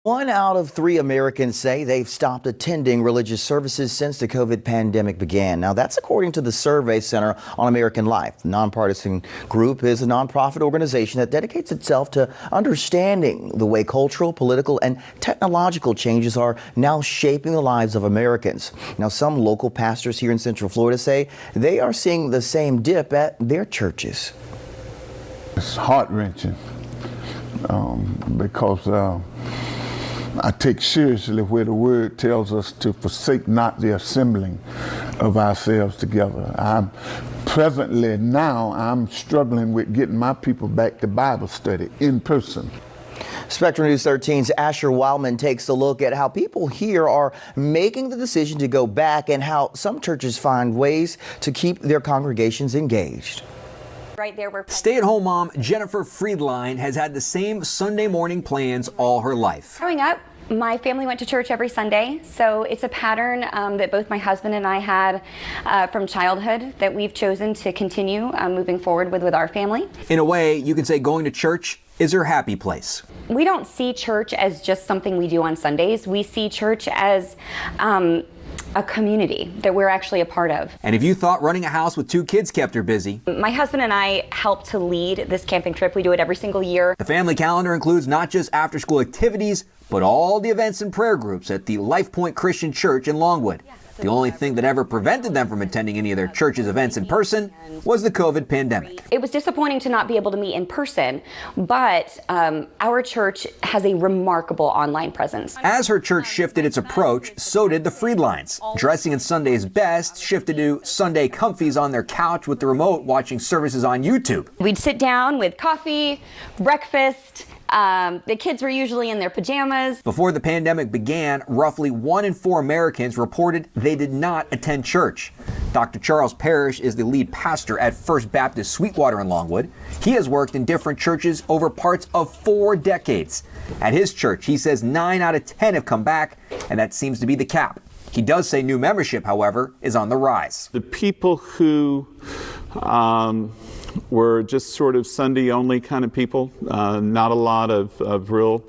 1 out of 3 Americans say they've stopped attending religious services since the COVID pandemic began. Now, that's according to the Survey Center on American Life. The nonpartisan group is a nonprofit organization that dedicates itself to understanding the way cultural, political, and technological changes are now shaping the lives of Americans. Now, some local pastors here in Central Florida say they are seeing the same dip at their churches. It's heart-wrenching because I take seriously where the word tells us to forsake not the assembling of ourselves together. I'm struggling with getting my people back to Bible study in person. Spectrum News 13's Asher Wildman takes a look at how people here are making the decision to go back and how some churches find ways to keep their congregations engaged. Right there, stay-at-home mom Jennifer Friedline has had the same Sunday morning plans all her life. Growing up, my family went to church every Sunday, so it's a pattern that both my husband and I had from childhood that we've chosen to continue moving forward with our family. In a way, you can say going to church is her happy place. We don't see church as just something we do on Sundays. We see church as a community that we're actually a part of. And if you thought running a house with 2 kids kept her busy, my husband and I help to lead this camping trip. We do it every single year. The family calendar includes not just after-school activities, but all the events and prayer groups at the LifePoint Christian Church in Longwood. The only thing that ever prevented them from attending any of their church's events in person was the COVID pandemic. It was disappointing to not be able to meet in person, but our church has a remarkable online presence. As her church shifted its approach, so did the Friedlines. Dressing in Sunday's best shifted to Sunday comfies on their couch with the remote, watching services on YouTube. We'd sit down with coffee, breakfast. The kids were usually in their pajamas. Before the pandemic began, roughly 1 in 4 Americans reported they did not attend church. Dr. Charles Parrish is the lead pastor at First Baptist Sweetwater in Longwood. He has worked in different churches over parts of 4 decades. At his church, he says 9 out of 10 have come back, and that seems to be the cap. He does say new membership, however, is on the rise. The people who were just sort of Sunday only kind of people, not a lot of real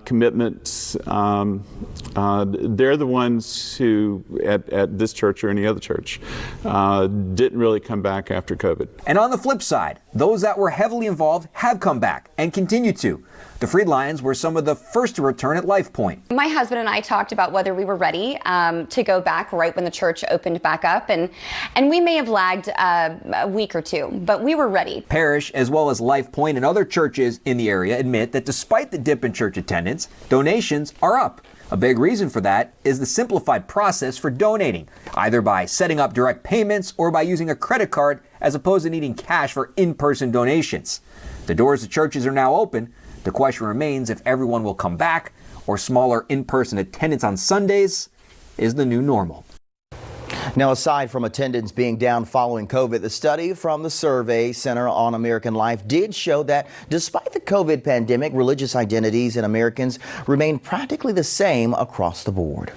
commitments. They're the ones who, at this church or any other church, didn't really come back after COVID. And on the flip side, those that were heavily involved have come back and continue to. The Friedlines were some of the first to return at LifePoint. My husband and I talked about whether we were ready to go back right when the church opened back up, and we may have lagged a week or 2, but we were ready. Parrish, as well as LifePoint and other churches in the area, admit that despite the dip in church attendance, donations are up. A big reason for that is the simplified process for donating, either by setting up direct payments or by using a credit card as opposed to needing cash for in-person donations. The doors to churches are now open. The question remains if everyone will come back or smaller in-person attendance on Sundays is the new normal. Now, aside from attendance being down following COVID, the study from the Survey Center on American Life did show that despite the COVID pandemic, religious identities in Americans remain practically the same across the board.